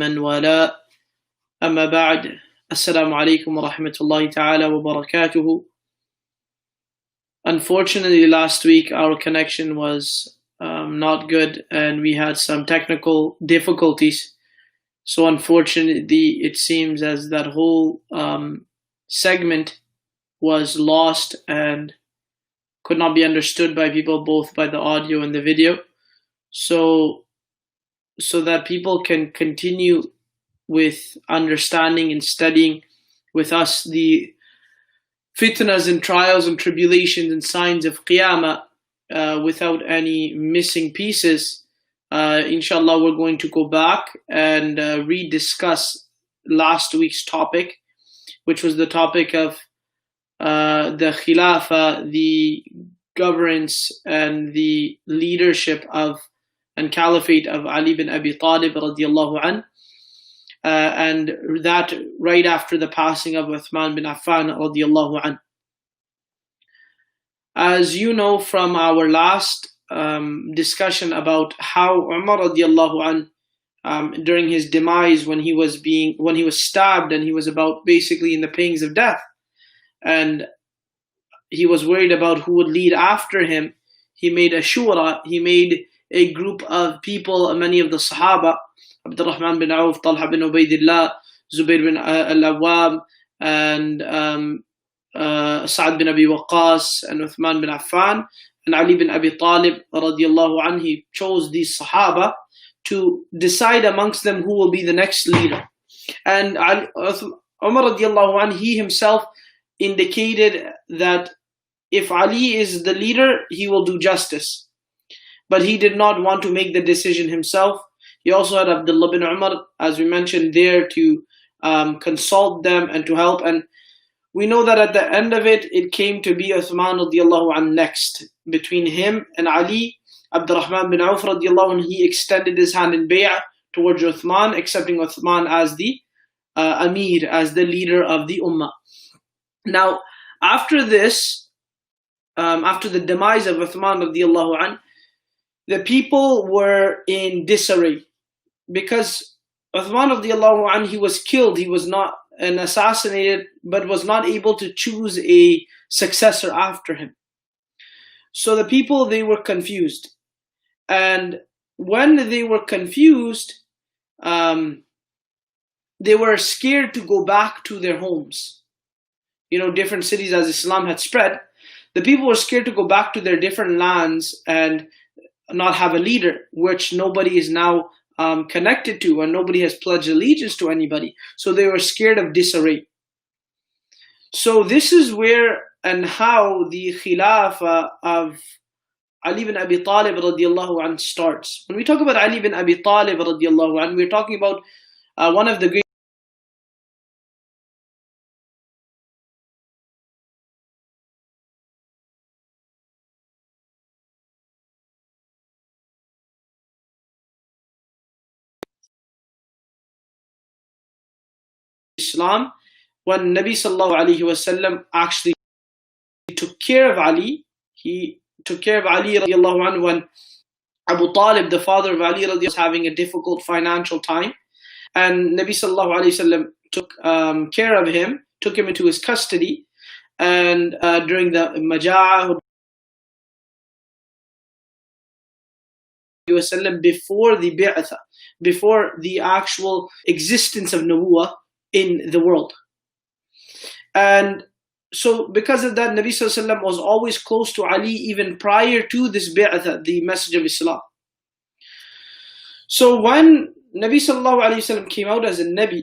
من والاه أما بعد السلام عليكم ورحمة الله تعالى وبركاته. Unfortunately, last week our connection was not good and we had some technical difficulties. So unfortunately, it seems as that whole segment was lost and could not be understood by people, both by the audio and the video. So that people can continue with understanding and studying with us the fitnahs and trials and tribulations and signs of Qiyamah without any missing pieces. Inshallah, we're going to go back and rediscuss last week's topic, which was the topic of the Khilafah, the governance and the leadership of and caliphate of Ali bin Abi Talib radiallahu anh, and that right after the passing of Uthman bin Affan radiallahu anh. As you know from our last discussion about how Umar radiallahu anh, during his demise, when he was stabbed and he was about basically in the pangs of death, and he was worried about who would lead after him, he made a shura, he made a group of people, many of the Sahaba, Abdurrahman bin Auf, Talha bin Ubaidillah, Zubair bin al-Awwam, and Sa'ad bin Abi Waqqas, and Uthman bin Affan, and Ali bin Abi Talib radiallahu anhu. He chose these Sahaba to decide amongst them who will be the next leader. And Umar radiallahu anhu, he himself indicated that if Ali is the leader, he will do justice. But he did not want to make the decision himself. He also had Abdullah bin Umar, as we mentioned, there to consult them and to help. And we know that at the end of it, it came to be Uthman radiallahu anh next. Between him and Ali, Abdurrahman bin Auf radiallahu anh, he extended his hand in bay'ah towards Uthman, accepting Uthman as the Amir, as the leader of the Ummah. Now, after this, after the demise of Uthman radiallahu anh, the people were in disarray because Uthman radiallahu anh, he was killed, he was not assassinated, but was not able to choose a successor after him. So the people, they were confused. And when they were confused, they were scared to go back to their homes. You know, different cities as Islam had spread, the people were scared to go back to their different lands and not have a leader, which nobody is now connected to, and nobody has pledged allegiance to anybody. So they were scared of disarray. So this is where and how the Khilafah of Ali bin Abi Talib radiallahu anh starts. When we talk about Ali bin Abi Talib radiallahu anh, we're talking about one of the great Islam. When Nabi sallallahu alaihi wasallam actually took care of Ali, he took care of Ali radiallahu anhu when Abu Talib, the father of Ali radiallahu anhu, was having a difficult financial time, and Nabi sallallahu alaihi wasallam took care of him, took him into his custody, and during the Maja'ah before the Bi'atha, before the actual existence of Nubuwwah in the world. And so because of that, Nabi sallallahu alaihi wasallam was always close to Ali even prior to this bi'atha, the message of Islam. So when Nabi sallallahu alaihi wasallam came out as a Nabi,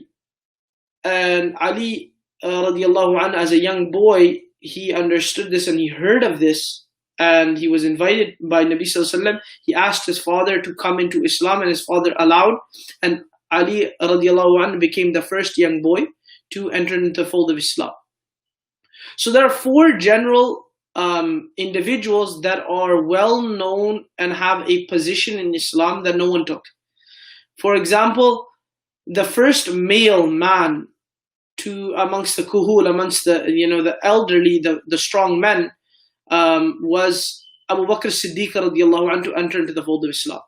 and Ali radiallahu anh, as a young boy, he understood this and he heard of this, and he was invited by Nabi sallallahu alaihi wasallam. He asked his father to come into Islam, and his father allowed, and Ali radiallahu anh became the first young boy to enter into the fold of Islam. So there are four general individuals that are well known and have a position in Islam that no one took. For example, the first male man to amongst the kuhul, amongst the elderly, the strong men, was Abu Bakr Siddiq radiallahu anhu to enter into the fold of Islam.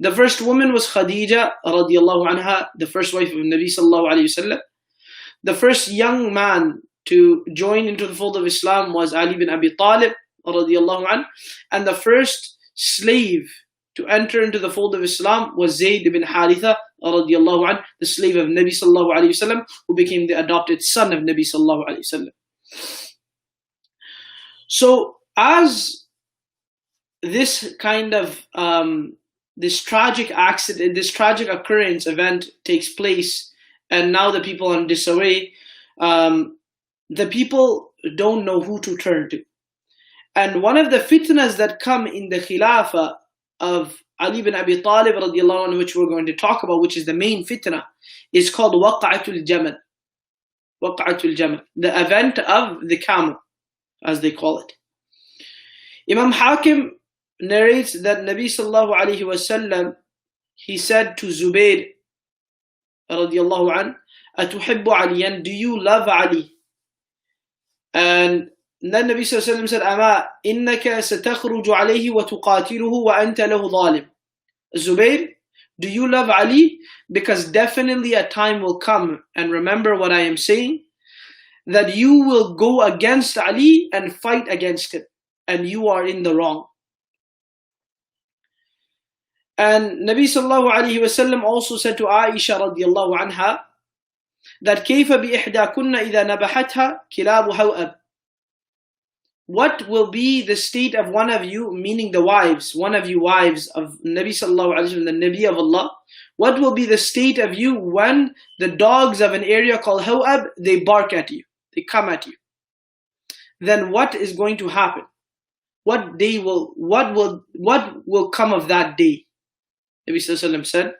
The first woman was Khadija radiallahu anha, the first wife of Nabi sallallahu alayhi wasallam. The first young man to join into the fold of Islam was Ali bin Abi Talib radiallahu anhu, and the first slave to enter into the fold of Islam was Zayd bin Haritha radiallahu anhu, the slave of Nabi sallallahu alayhi wasallam, who became the adopted son of Nabi sallallahu alayhi wasallam. So as this kind of this tragic accident, this tragic occurrence event takes place, and now the people are in disarray, the people don't know who to turn to. And one of the fitnas that come in the khilafah of Ali bin Abi Talib radiallahu anhu, which we're going to talk about, which is the main fitna, is called Waqa'atul Jamal. Waqa'atul Jamal, the event of the camel, as they call it. Imam Hakim narrates that Nabi sallallahu alayhi wasallam, he said to Zubayr radiallahu anhu, Atuhibbu Aliyan, do you love Ali? And then Nabi sallallahu alayhi wasallam said, Ama innaka satakhruju alayhi wa tuqatiluhu wa anta lahu zalim. Zubayr, do you love Ali? Because definitely a time will come, and remember what I am saying, that you will go against Ali and fight against him, and you are in the wrong. And Nabi sallallahu alayhi wasallam also said to Aisha radiallahu anha that كيف بإحداكن إذا نبحتها كلاب هوأب. What will be the state of one of you, meaning the wives, one of you wives of Nabi sallallahu alayhi wasallam, the Nabi of Allah, what will be the state of you when the dogs of an area called Hawab, they bark at you, they come at you? Then what is going to happen? What will come of that day? Nabi sallallahu alayhi wasallam said,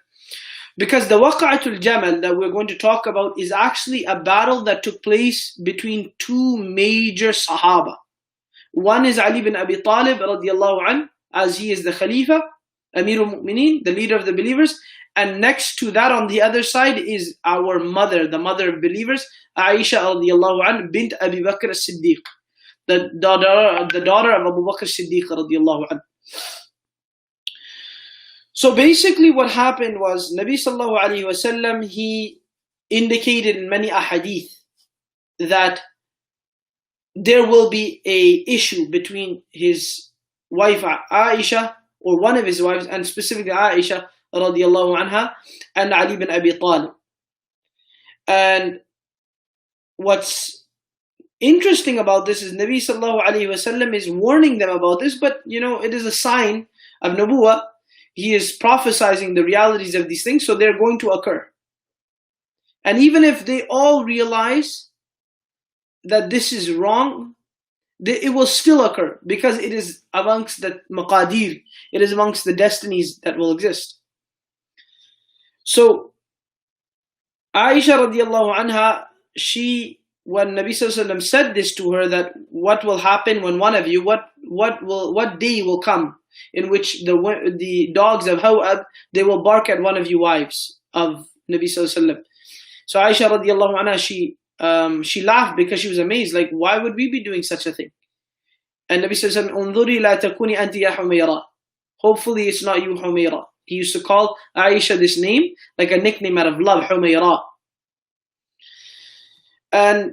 because the Waqa'atul Jamal that we're going to talk about is actually a battle that took place between two major Sahaba. One is Ali bin Abi Talib radiallahu anhu, as he is the Khalifa, Amirul Mu'mineen, the leader of the believers. And next to that on the other side is our mother, the mother of believers, Aisha radiallahu anhu, bint Abi Bakr as-Siddiq, the daughter of Abu Bakr as-Siddiq radiallahu anhu. So basically what happened was Nabi sallallahu alayhi wasallam, he indicated in many ahadith that there will be a issue between his wife Aisha, or one of his wives, and specifically Aisha radiallahu anha, and Ali bin Abi Talib. And what's interesting about this is Nabi sallallahu alayhi wasallam is warning them about this, but it is a sign of nubuwah. He is prophesizing the realities of these things, so they're going to occur. And even if they all realize that this is wrong, it will still occur, because it is amongst the maqadir, it is amongst the destinies that will exist. So Aisha radiallahu anha, when Nabi sallallahu alaihi wasallam said this to her, that what will happen when one of you, what day will come in which the dogs of Hawab, they will bark at one of you wives of Nabi sallallahu alaihi wasallam. So Aisha radiallahu anha, she laughed because she was amazed, like, why would we be doing such a thing? And Nabi sallallahu alaihi wasallam, "Unzuri la takuni anti ya Humayra." Hopefully it's not you, Humayra. He used to call Aisha this name, like a nickname out of love, Humayra. And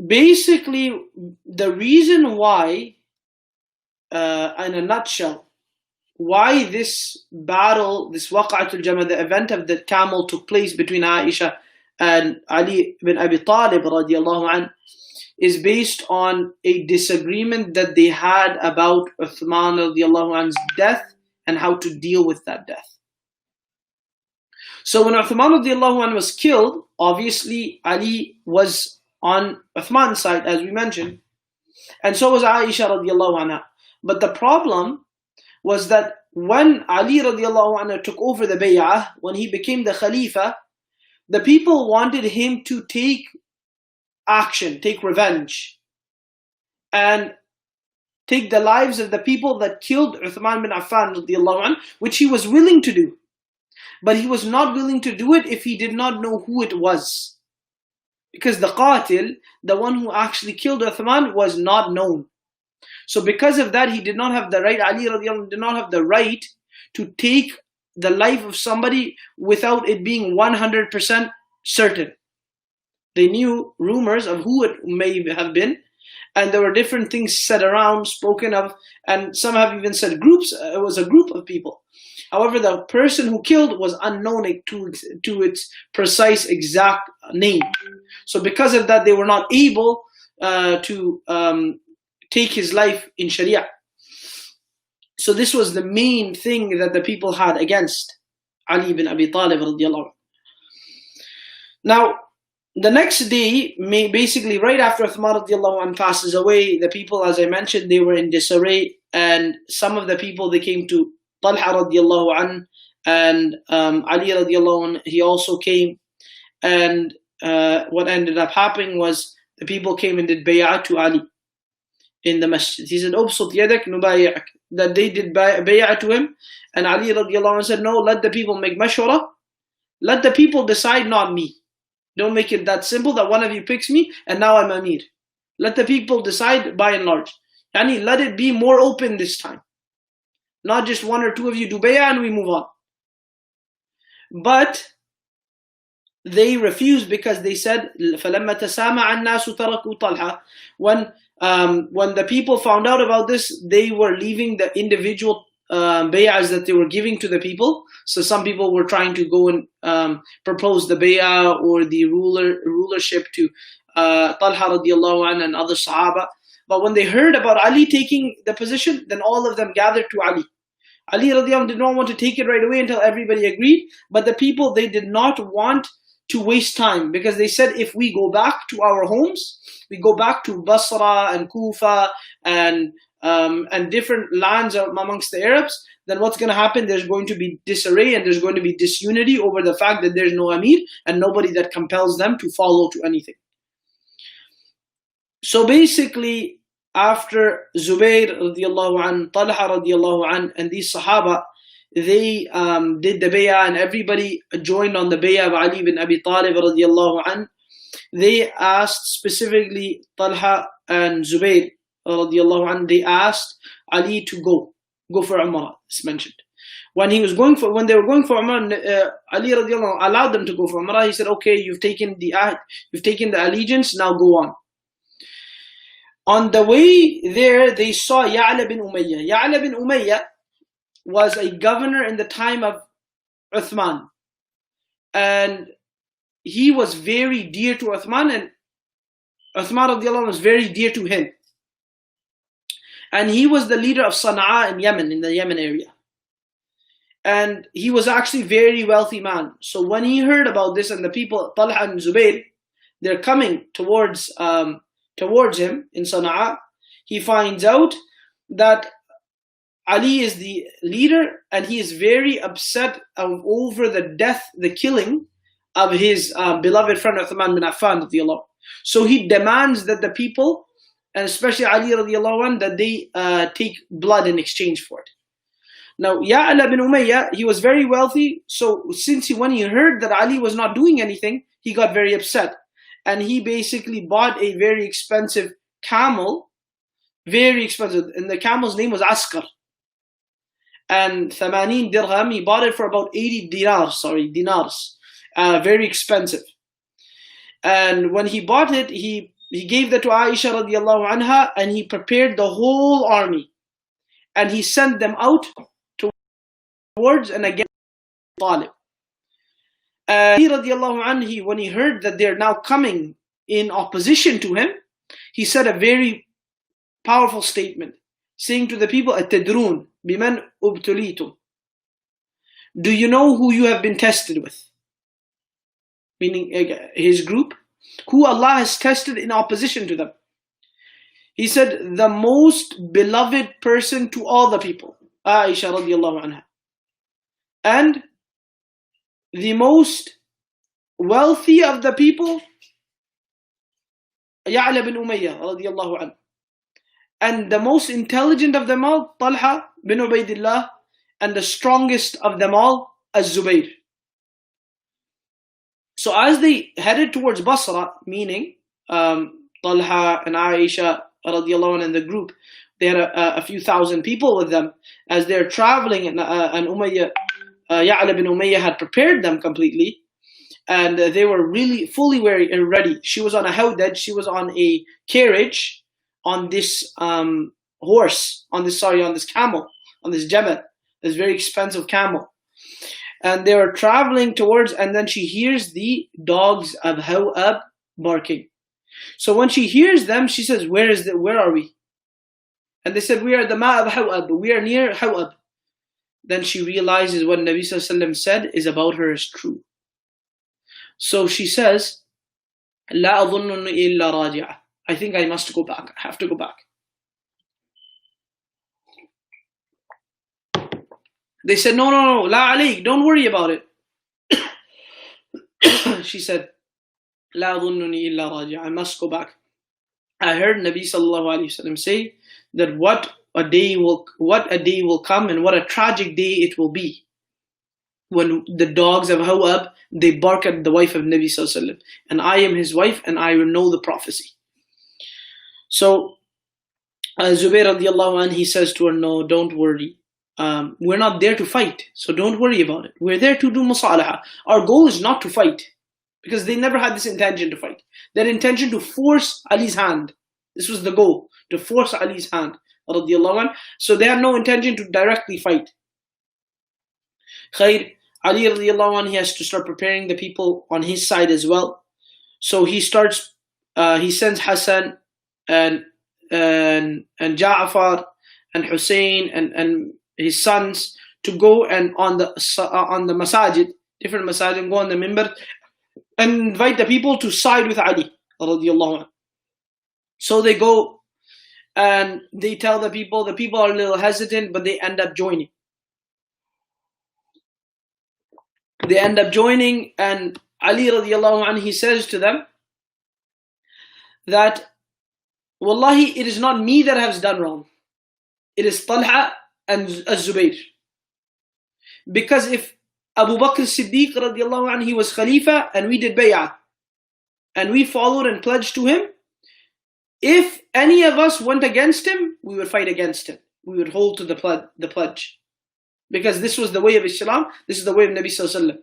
basically the reason why, in a nutshell, why this battle, this Waqa'atul Jamal, the event of the camel, took place between Aisha and Ali bin Abi Talib radiallahu anh, is based on a disagreement that they had about Uthman radiallahu anh's death and how to deal with that death. So when Uthman radiallahu anh was killed, obviously Ali was on Uthman's side, as we mentioned, and so was Aisha radiallahu anha. But the problem was that when Ali radiallahu anhu took over the bay'ah, when he became the Khalifa, the people wanted him to take action, take revenge, and take the lives of the people that killed Uthman bin Affan radiallahu anhu, which he was willing to do. But he was not willing to do it if he did not know who it was. Because the qatil, the one who actually killed Uthman, was not known. So because of that, he did not have the right, Ali radiallahu anhu did not have the right to take the life of somebody without it being 100% certain. They knew rumors of who it may have been, and there were different things said around, spoken of, and some have even said groups. It was a group of people. However, the person who killed was unknown to its precise exact name. So because of that, they were not able to take his life in Sharia. So this was the main thing that the people had against Ali ibn Abi Talib radiallahu anhu. Now, the next day, basically right after Uthman radiallahu anhu passes away, the people, as I mentioned, they were in disarray, and some of the people, they came to Talha radiallahu anhu, and Ali radiallahu anhu, he also came, and what ended up happening was the people came and did bay'ah to Ali in the masjid. He said, "Ubsut yadak nubayi'ak." That they did bay'ah to him, and Ali radiallahu anhu said, "No, let the people make mashwara. Let the people decide, not me. Don't make it that simple that one of you picks me and now I'm Amir. Let the people decide by and large. Yani, let it be more open this time. Not just one or two of you do bay'ah and we move on." But they refused because they said, فَلَمَّا تَسَامَعَ النَّاسُ تَرَكُوا طَلْحَةً. When the people found out about this, they were leaving the individual bay'ahs that they were giving to the people. So some people were trying to go and propose the bay'ah or the rulership to Talha radiallahu anhu and other Sahaba. But when they heard about Ali taking the position, then all of them gathered to Ali. Ali radiallahu anhu did not want to take it right away until everybody agreed. But the people, they did not want to waste time, because they said, if we go back to our homes, we go back to Basra and Kufa and different lands amongst the Arabs, then what's going to happen? There's going to be disarray and there's going to be disunity over the fact that there's no Amir and nobody that compels them to follow to anything. So basically, after Zubayr radiallahu an, Talha radiallahu an, and these Sahaba, they did the bay'ah, and everybody joined on the bay'ah of Ali bin Abi Talib radiallahu an. They asked specifically Talha and Zubayr radiallahu an, they asked Ali to go for Umrah, it's mentioned. When they were going for Umrah, Ali radiallahu an allowed them to go for Umrah. He said, okay, you've taken the allegiance, now go on. On the way there, they saw Ya'la bin Umayyah. Ya'la bin Umayyah was a governor in the time of Uthman. And he was very dear to Uthman, and Uthman radiallahu anhu was very dear to him. And he was the leader of Sana'a in Yemen, in the Yemen area. And he was actually a very wealthy man. So when he heard about this, and the people, Talha and Zubayr, they're coming towards him in Sana'a, he finds out that Ali is the leader, and he is very upset over the killing of his beloved friend Uthman bin Affan radiallahu. So he demands that the people, and especially Ali radiallahu anh, that they take blood in exchange for it. Now, Ya'la bin Umayyah, he was very wealthy, so when he heard that Ali was not doing anything, he got very upset. And he basically bought a very expensive camel, very expensive, and the camel's name was Askar. And 80 dirham, he bought it for about 80 dinars, very expensive. And when he bought it, he gave that to Aisha radiallahu anha, and he prepared the whole army. And he sent them out towards and against Talib. And radiallahu anhu, when he heard that they're now coming in opposition to him, he said a very powerful statement, saying to the people, "Atadrun biman ubtulitum." Do you know who you have been tested with? Meaning his group, who Allah has tested in opposition to them. He said, the most beloved person to all the people, Aisha radiallahu anha, and the most wealthy of the people, Ya'la bin Umayyah radiallahu anhu, and the most intelligent of them all, Talha bin Ubaidillah, and the strongest of them all, Az-Zubayr. So as they headed towards Basra, meaning Talha and Aisha radiallahu anhu and the group, They had a few thousand people with them as they're traveling, and Umayyah, Ya'la bin Umayyah had prepared them completely, and they were really fully ready. She was on a howdaj, she was on a carriage, on this horse, on this camel, on this jamal, this very expensive camel. And they were traveling towards, and then she hears the dogs of Hawab barking. So when she hears them, she says, where are we? And they said, we are the Ma of Hawab, we are near Hawab. Then she realizes what Nabi Sallallahu Alaihi Wasallam said is about her is true. So she says, لا أظنني إلا راجعة. I think I must go back. I have to go back. They said, no, la alayk, don't worry about it. She said, لا أظنني إلا راجعة. I must go back. I heard Nabi Sallallahu Alaihi Wasallam say that what a day will come, and what a tragic day it will be when the dogs of Hawab, they bark at the wife of Nabi Sallallahu Alaihi Wasallam, and I am his wife, and I know the prophecy. So Zubair radiallahu anh, he says to her, no, don't worry. We're not there to fight, so don't worry about it. We're there to do musalaha. Our goal is not to fight, because they never had this intention to fight. Their intention to force Ali's hand. This was the goal, to force Ali's hand, radiallahu anh. So they had no intention to directly fight. Khair, Ali radiallahu anh, he has to start preparing the people on his side as well. So he starts, he sends Hassan and Ja'far and Hussein and his sons to go and on the masajid, different masajid, go on the minbar and invite the people to side with Ali radiallahu anh. So they go and they tell the people are a little hesitant, but they end up joining. They end up joining, and Ali radiallahu anh, he says to them that, Wallahi, it is not me that has done wrong. It is Talha and Az-Zubayr. Because if Abu Bakr Siddiq radiallahu anh, he was Khalifa and we did bay'ah and we followed and pledged to him, if any of us went against him, we would fight against him. We would hold to the pledge. Because this was the way of Islam, this is the way of Nabi Sallallahu Alaihi Wasallam.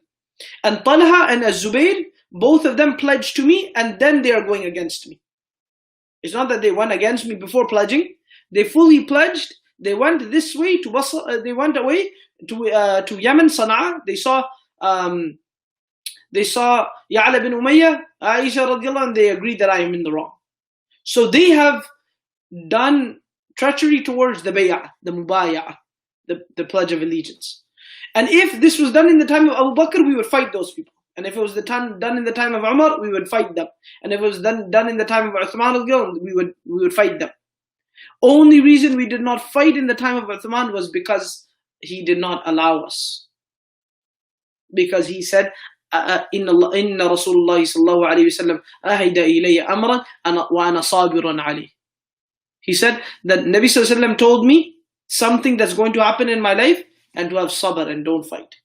And Talha and Az-Zubayr, both of them pledged to me, and then they are going against me. It's not that they went against me before pledging. They fully pledged. They went this way to Basra, they went away to Yemen, Sana'a. They saw Ya'la bin Umayyah, Aisha radiallahu anh, they agreed that I am in the wrong. So they have done treachery towards the bay'ah, the mubay'ah, the pledge of allegiance. And if this was done in the time of Abu Bakr, we would fight those people. And if it was done in the time of Umar, we would fight them. And if it was done in the time of Uthman, we would fight them. Only reason we did not fight in the time of Uthman was because he did not allow us. Because he said, Inna Rasulullah sallallahu alayhi wa sallam ahida ilayya amran wa ana sabirun alayh. He said that Nabi sallallahu alayhi wa sallam told me something that's going to happen in my life, and to have sabr and don't fight.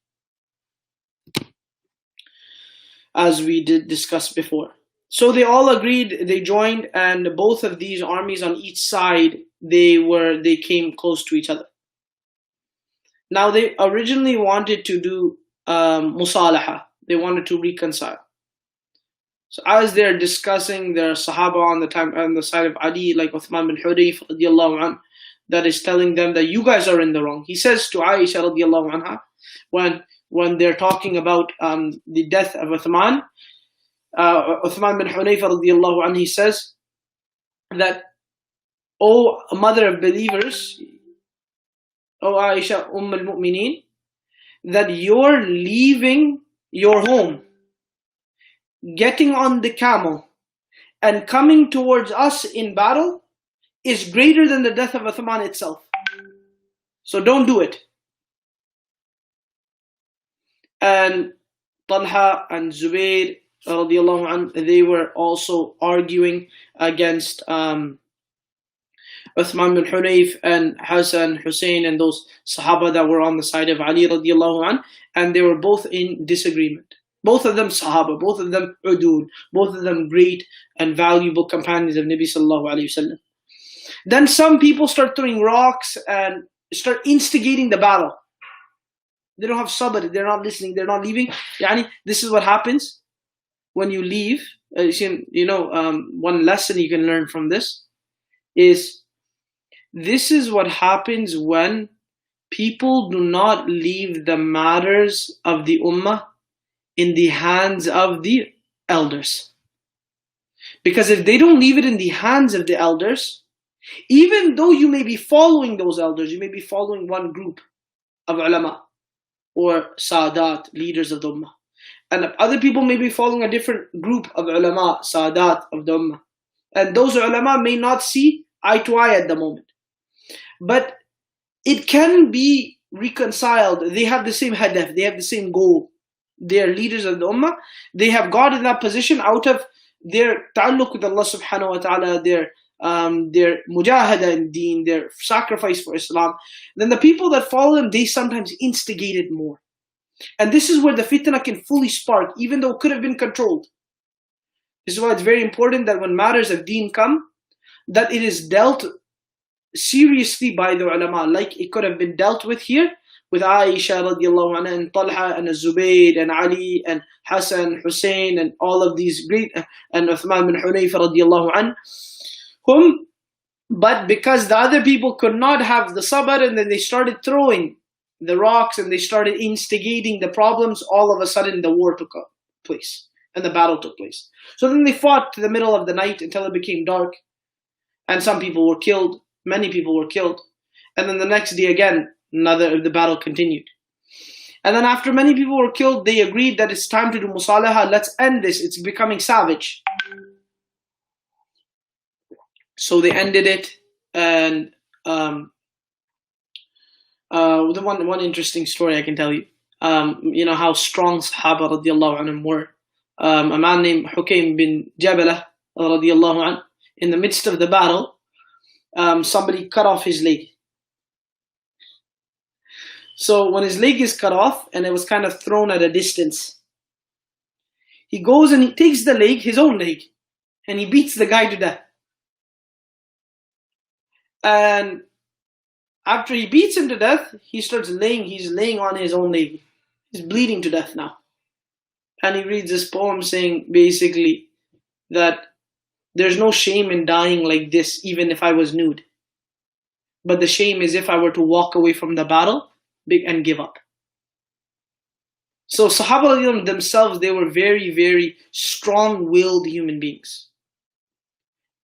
As we did discuss before. So they all agreed, they joined, and both of these armies on each side, they came close to each other. Now they originally wanted to do musalaha. They wanted to reconcile. So as they're discussing, their Sahaba on the side of Ali, like Uthman bin Hudayf radiallahu anhu, that is telling them that you guys are in the wrong. He says to Aisha radiallahu anha, when they're talking about the death of Uthman bin Hunayfa radiallahu anhu, he says that, O mother of believers, O Aisha al-Mu'mineen, that you're leaving your home, getting on the camel, and coming towards us in battle is greater than the death of Uthman itself. So don't do it. And Talha and Zubayr radiallahu anh, they were also arguing against Uthman bin Hunayf and Hassan, Hussein, and those Sahaba that were on the side of Ali radiallahu anh, and they were both in disagreement. Both of them Sahaba, both of them Udud, both of them great and valuable companions of Nabi sallallahu alayhi wa sallam. Then some people start throwing rocks and start instigating the battle. They don't have sabr, they're not listening, they're not leaving. Yani, this is what happens when you leave. One lesson you can learn from this is what happens when people do not leave the matters of the ummah in the hands of the elders. Because if they don't leave it in the hands of the elders, even though you may be following those elders, you may be following one group of ulama or sadat, leaders of the ummah, and other people may be following a different group of ulama, sadat of the ummah, and those ulama may not see eye to eye at the moment, but it can be reconciled. They have the same hadaf, they have the same goal. They are leaders of the ummah. They have got in that position out of their ta'alluq with Allah subhanahu wa ta'ala, their mujahada in deen, their sacrifice for Islam. Then the people that follow them, they sometimes instigate it more. And this is where the fitnah can fully spark, even though it could have been controlled. This is why it's very important that when matters of deen come, that it is dealt seriously by the ulama, like it could have been dealt with here, with Aisha radiallahu anha and Talha and Zubayr and Ali and Hassan, Hussein and all of these great, and Uthman bin Hunayfa radiallahu anhum. But because the other people could not have the sabr, and then they started throwing the rocks and they started instigating the problems, all of a sudden the war took place and the battle took place. So then they fought to the middle of the night until it became dark, and some people were killed, many people were killed, and then the next day again the battle continued. And then after many people were killed, they agreed that it's time to do musalaha, let's end this, it's becoming savage. So they ended it. And the one interesting story I can tell you, how strong Sahaba radiallahu anhum were. A man named Hukaym bin Jabalah radiallahu anh, in the midst of the battle, somebody cut off his leg. So when his leg is cut off and it was kind of thrown at a distance, he goes and he takes the leg, his own leg, and he beats the guy to death. And after he beats him to death, he's laying on his own leg. He's bleeding to death now. And he reads this poem saying basically that there's no shame in dying like this, even if I was nude. But the shame is if I were to walk away from the battle and give up. So Sahaba themselves, they were very, very strong-willed human beings.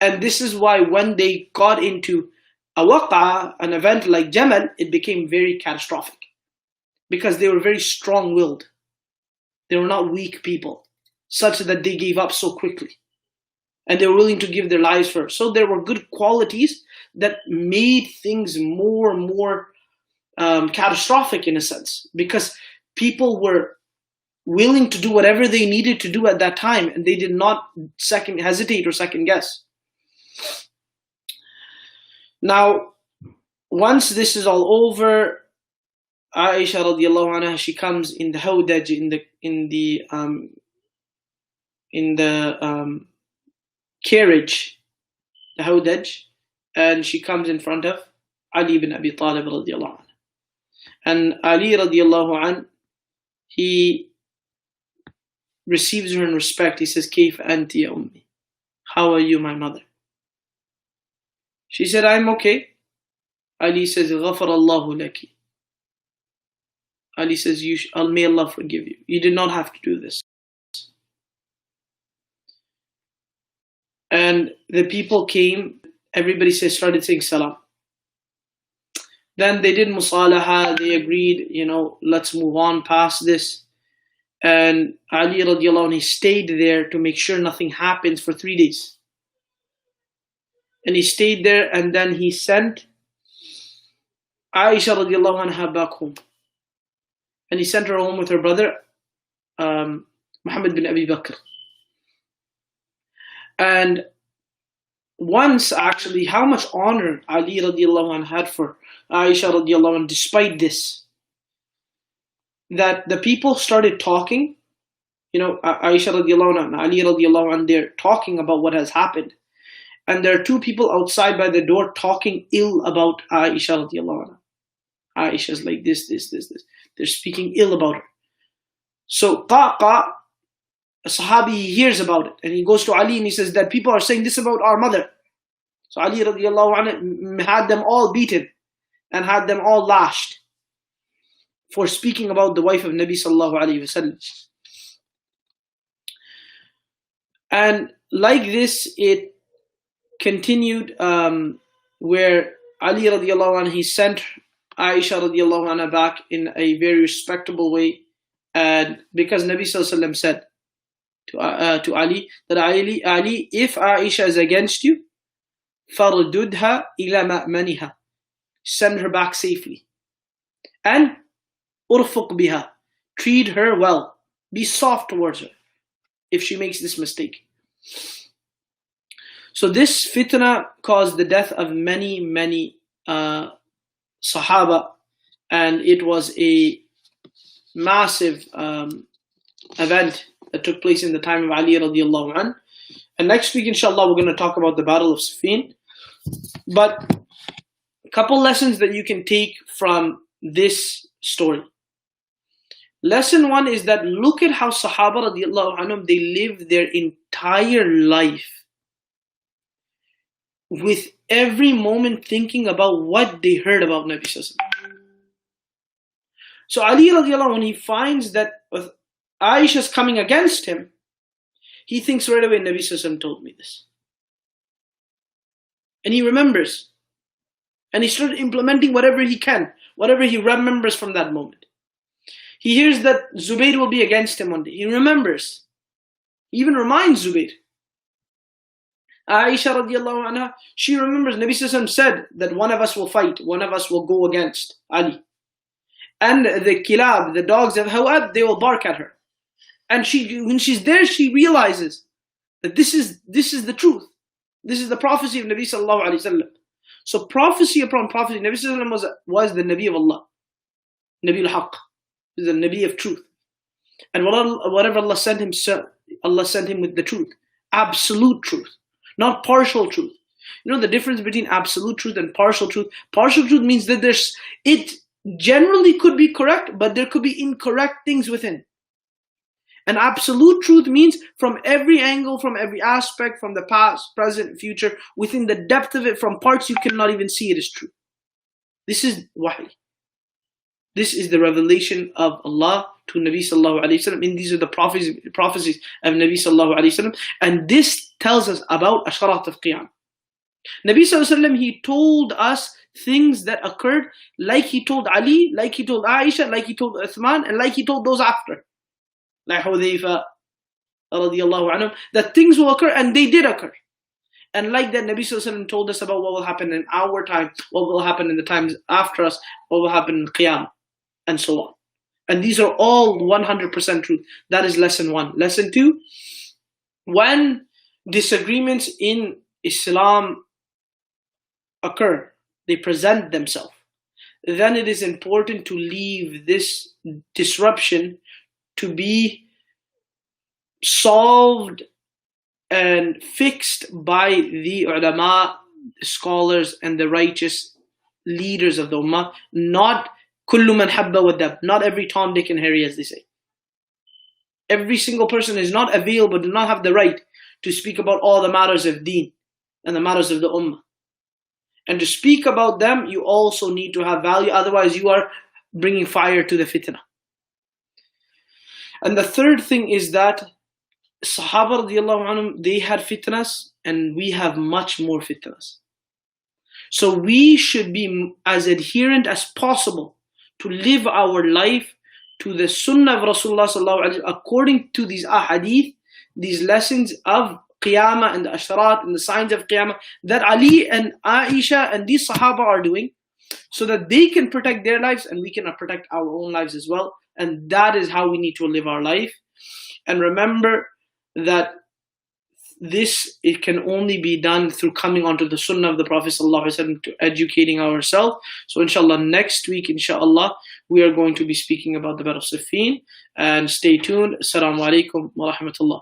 And this is why when they got into a waqa, an event like Jamal, it became very catastrophic. Because they were very strong-willed. They were not weak people, such that they gave up so quickly. And they were willing to give their lives for it. So there were good qualities that made things more and more catastrophic in a sense, because people were willing to do whatever they needed to do at that time, and they did not hesitate or second guess. Now, once this is all over, Aisha radiallahu anha, she comes in the hawdaj, in the carriage, the hawdaj, and she comes in front of Ali ibn Abi Talib radiallahu anhu. And Ali radiallahu anh, he receives her in respect. He says, Kayfa anti ya ummi? How are you, my mother? She said, I'm okay. Ali says, Ghafar Allahu laki. Ali says, may Allah forgive you. You did not have to do this. And the people came, everybody started saying salam. Then they did musalaha, they agreed, let's move on past this. And Ali radiallahu anh, he stayed there to make sure nothing happens for 3 days. And he stayed there, and then he sent Aisha radiallahu anha back home. And he sent her home with her brother, Muhammad bin Abi Bakr. And once actually, how much honor Ali radiallahu anh had for Aisha radiallahu anh, despite this, that the people started talking, Aisha radiallahu anh and Ali radiallahu anh, they're talking about what has happened. and there are two people outside by the door talking ill about Aisha radiallahu anha. Aisha's like this. They're speaking ill about her. So Qaqa, a Sahabi, he hears about it, and he goes to Ali and he says that people are saying this about our mother. So Ali radiallahu anhu had them all beaten and had them all lashed for speaking about the wife of Nabi sallallahu alayhi wasallam. And like this, it continued where Ali radiallahu anhu, he sent Aisha radiallahu anha back in a very respectable way, and because Nabi sallallahu alayhi wasallam said to Ali that Ali, if Aisha is against you, فَرْدُدْهَا إِلَى مَأْمَنِهَا, send her back safely, and أُرْفُقْ بِهَا, treat her well, be soft towards her if she makes this mistake. So this fitna caused the death of many Sahaba, and it was a massive event that took place in the time of Ali radiallahu anhu. And next week, inshallah, we're going to talk about the Battle of Siffin. But a couple lessons that you can take from this story. Lesson one is that look at how Sahaba radiallahu anhum, they lived their entire life with every moment thinking about what they heard about Nabi sallallahu alaihi wasallam. So Ali radiallahu anhu, when he finds that Aisha's coming against him, he thinks right away, Nabi sallallahu alaihi wasallam told me this. And he remembers. And he started implementing whatever he can, whatever he remembers from that moment. He hears that Zubayr will be against him one day. He remembers. He even reminds Zubayr. Aisha radiallahu anha, she remembers Nabi sallallahu alaihi wasallam said that one of us will fight, one of us will go against Ali. And the kilab, the dogs of Hawab, they will bark at her. And when she's there, she realizes that this is the truth. This is the prophecy of Nabi sallallahu alaihi wasallam. So prophecy upon prophecy, Nabi sallallahu alaihi wasallam was the Nabi of Allah, Nabi al-Haq, the Nabi of truth. And whatever Allah sent him with the truth, absolute truth, not partial truth. You know the difference between absolute truth and partial truth? Partial truth means that it generally could be correct, but there could be incorrect things within. And absolute truth means from every angle, from every aspect, from the past, present, future, within the depth of it, from parts you cannot even see it is true. This is wahy. This is the revelation of Allah to Nabi sallallahu alayhi wasallam, and these are the prophecies of Nabi sallallahu alayhi wasallam, and this tells us about Asharat of Qiyamah. Nabi sallallahu alayhi wasallam, he told us things that occurred, like he told Ali, like he told Aisha, like he told Uthman, and like he told those after, like Hudayfa radiallahu anhu, that things will occur, and they did occur. And like that, Nabi sallallahu alayhi wasallam told us about what will happen in our time, what will happen in the times after us, what will happen in Qiyamah, and so on. And these are all 100% truth. That is lesson one. Lesson two, when disagreements in Islam occur, they present themselves, then it is important to leave this disruption to be solved and fixed by the ulama, scholars, and the righteous leaders of the ummah, not kullu man habba wa dab, not every Tom, Dick, and Harry, as they say. Every single person is not available, do not have the right to speak about all the matters of deen and the matters of the ummah. And to speak about them, you also need to have value, otherwise you are bringing fire to the fitnah. And the third thing is that Sahaba radiallahu anhum, they had fitnas, and we have much more fitnas. So we should be as adherent as possible to live our life to the sunnah of Rasulullah sallallahu alaihi wasallam according to these ahadith, these lessons of Qiyamah and the Asharat and the signs of Qiyamah that Ali and Aisha and these Sahaba are doing, so that they can protect their lives and we can protect our own lives as well. And that is how we need to live our life. And remember that it can only be done through coming onto the sunnah of the Prophet ﷺ, to educating ourselves. So inshallah, next week, inshallah, we are going to be speaking about the Battle of Siffin. And stay tuned. Assalamu alaikum wa rahmatullah.